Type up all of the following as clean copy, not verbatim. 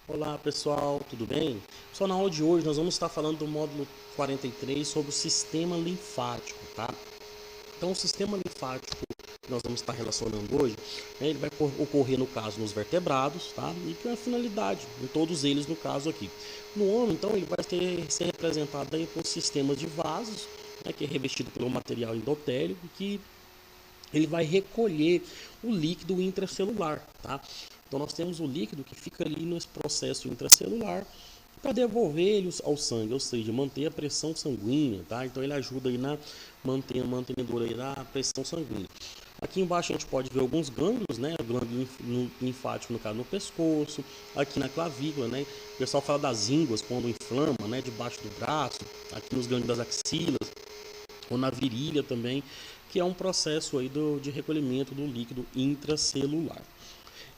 Olá pessoal, tudo bem? Pessoal, na aula de hoje nós vamos estar falando do módulo 43 sobre o sistema linfático, tá? Então o sistema linfático que nós vamos estar relacionando hoje, né, ele vai ocorrer no caso nos vertebrados, tá? E tem a finalidade, em todos eles no caso aqui. No homem, então, ele vai ser representado aí por sistemas de vasos, né, que é revestido pelo material endotélio, que ele vai recolher o líquido intracelular, tá? Então nós temos o líquido que fica ali nesse processo intracelular para devolver ele ao sangue, ou seja, manter a pressão sanguínea, tá? Então ele ajuda aí na mantenedora aí da pressão sanguínea. Aqui embaixo a gente pode ver alguns gânglios, né? O glândula linfático, no caso, no pescoço, aqui na clavícula, né? O pessoal fala das ínguas quando inflama, né? Debaixo do braço, aqui nos gânglios das axilas, ou na virilha também, que é um processo aí de recolhimento do líquido intracelular.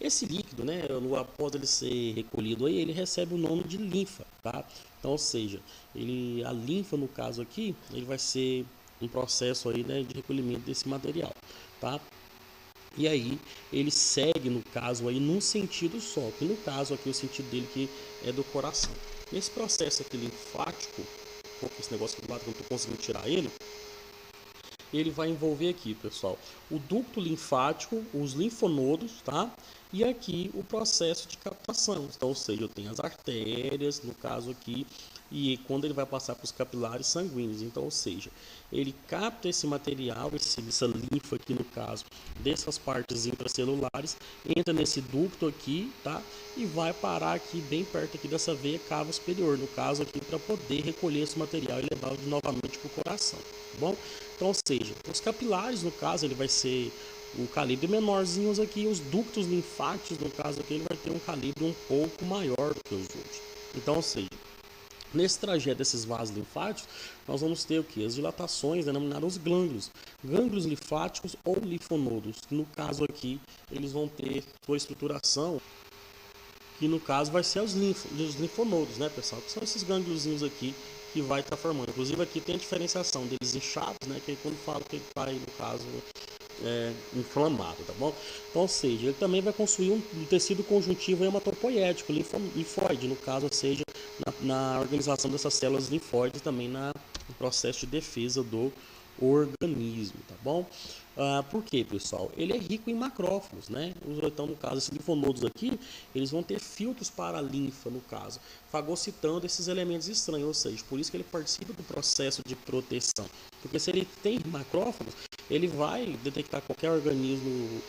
Esse líquido, né, após ele ser recolhido aí, ele recebe o nome de linfa, tá? Então, ou seja, a linfa no caso aqui, ele vai ser um processo aí, né, de recolhimento desse material, tá? E aí ele segue no caso aí num sentido só, que no caso aqui o sentido dele que é do coração. Nesse processo aqui linfático, esse negócio aqui do lado que eu não estou conseguindo tirar ele vai envolver aqui, pessoal, o ducto linfático, os linfonodos, tá? E aqui o processo de captação. Então, ou seja, eu tenho as artérias, no caso aqui, e quando ele vai passar para os capilares sanguíneos. Então, ou seja, ele capta esse material, essa linfa aqui no caso, dessas partes intracelulares, entra nesse ducto aqui, tá? E vai parar aqui bem perto aqui dessa veia cava superior, no caso aqui, para poder recolher esse material e levá-lo novamente para o coração, tá bom? Então, ou seja, os capilares, no caso, ele vai ser o calibre menorzinhos aqui, os ductos linfáticos, no caso aqui, ele vai ter um calibre um pouco maior do que os outros. Então, ou seja, nesse trajeto desses vasos linfáticos, nós vamos ter o que? As dilatações denominadas glândulos, gânglios linfáticos ou linfonodos, que no caso aqui, eles vão ter sua estruturação, que no caso vai ser os linfonodos, né, pessoal? Que são esses gângliozinhos aqui que vai estar formando. Inclusive aqui tem a diferenciação deles inchados, né, que é quando fala que ele está aí, no caso, inflamado, tá bom? Então, ou seja, ele também vai construir um tecido conjuntivo hematopoético, linfóide, no caso, ou seja, na organização dessas células linfóides, também no processo de defesa do organismo, tá bom? Por quê, pessoal? Ele é rico em macrófagos, né? Então, no caso, esses linfonodos aqui, eles vão ter filtros para a linfa, no caso, fagocitando esses elementos estranhos, ou seja, por isso que ele participa do processo de proteção. Porque se ele tem macrófagos, ele vai detectar qualquer organismo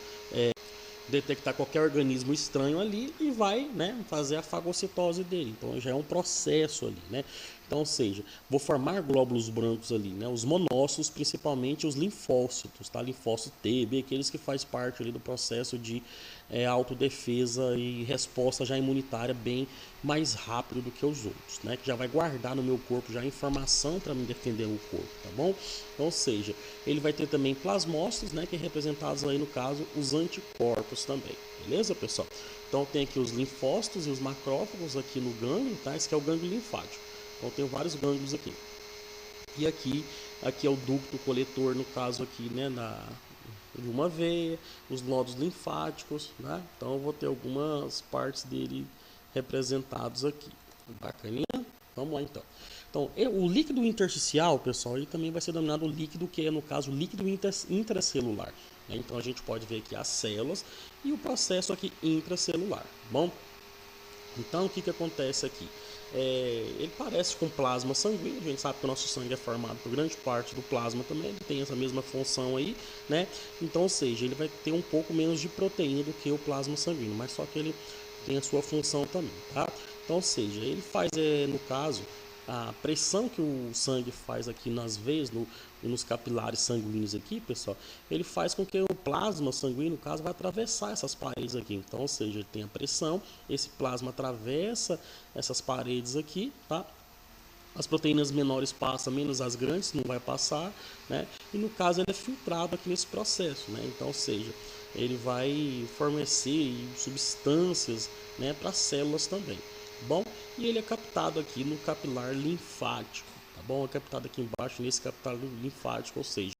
estranho ali e vai, né, fazer a fagocitose dele. Então já é um processo ali, né? Então, ou seja, vou formar glóbulos brancos ali, né? Os monócitos, principalmente os linfócitos, tá? Linfócito T, B, aqueles que faz parte ali do processo de autodefesa e resposta já imunitária bem mais rápido do que os outros, né? Que já vai guardar no meu corpo já informação para me defender o corpo, tá bom? Então, ou seja, ele vai ter também plasmócitos, né? Que é representados aí no caso os anticorpos também, beleza, pessoal? Então tem aqui os linfócitos e os macrófagos aqui no gânglio, tá? Esse aqui é o gânglio linfático. Então tem vários gânglios aqui. E aqui é o ducto coletor, no caso aqui, né, de uma veia, os nódulos linfáticos, né? Então eu vou ter algumas partes dele representados aqui. Bacaninha? Vamos lá então. Então, o líquido intersticial, pessoal, ele também vai ser denominado o líquido que é, no caso, o líquido intracelular. Né? Então a gente pode ver aqui as células e o processo aqui intracelular, tá bom? Então, o que acontece aqui? Ele parece com plasma sanguíneo, a gente sabe que o nosso sangue é formado por grande parte do plasma também, ele tem essa mesma função aí, né? Então, ou seja, ele vai ter um pouco menos de proteína do que o plasma sanguíneo, mas só que ele tem a sua função também, tá? Então, ou seja, ele faz, no caso, a pressão que o sangue faz aqui nas veias, nos capilares sanguíneos aqui, pessoal, ele faz com que o plasma sanguíneo, no caso, vai atravessar essas paredes aqui. Então, ou seja, ele tem a pressão, esse plasma atravessa essas paredes aqui, tá? As proteínas menores passam, menos as grandes, não vai passar, né? E no caso ele é filtrado aqui nesse processo, né? Então, ou seja, ele vai fornecer substâncias, né, para as células também. Bom, e ele é captado aqui no capilar linfático, tá bom? É captado aqui embaixo nesse capilar linfático, ou seja,